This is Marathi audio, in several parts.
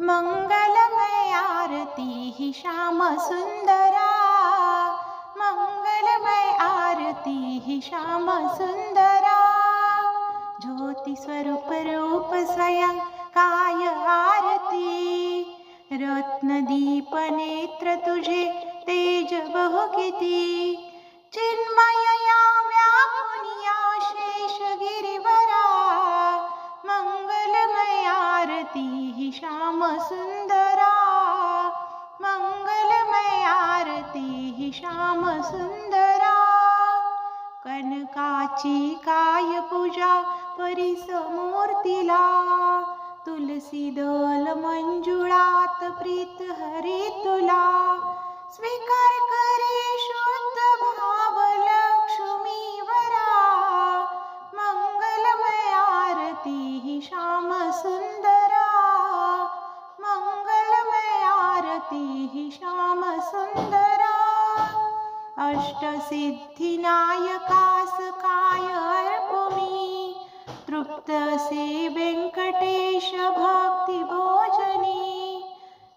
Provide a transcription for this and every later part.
मंगलमय आरती ही श्याम सुंदरा, मंगलमय आरती ही श्याम सुंदरा। ज्योति स्वरूप रूप स्वयं काय आरती, रत्नदीप नेत्र तुझे तेज बहु किती। चिन्मय या व्यापुनिया शेष गिरिवरा, मंगलमय आरती ही श्याम सुंदरा, मंगलमय आरती ही श्याम सुंदरा। कनकाची काय पूजा परिस मूर्तीला, तुलसी दल मंजुळात प्रीत हरी तुला। स्वीकार करे शुद्ध भाव लक्ष्मी वरा, मंगलमय आरती ही श्याम सुंदरा, मंगलमय आरती ही श्याम सुंदरा। अष्टसिद्धीनायकास काय अर्पुमी, तृप्त से व्यंकटेश भक्ती भोजनी।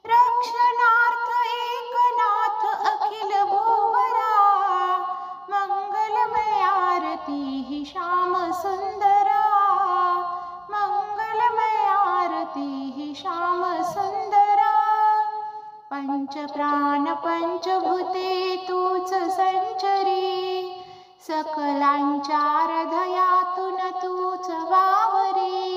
रक्षणार्थ एकनाथ अखिल भूवरा, मंगलमय आरती ही श्याम सुंदरा, मंगलमय आरती ही श्याम सुंदरा। पंचप्राण पंचभूते तूच संचरी, सकलांच्या हृदयातून तूच वावरी।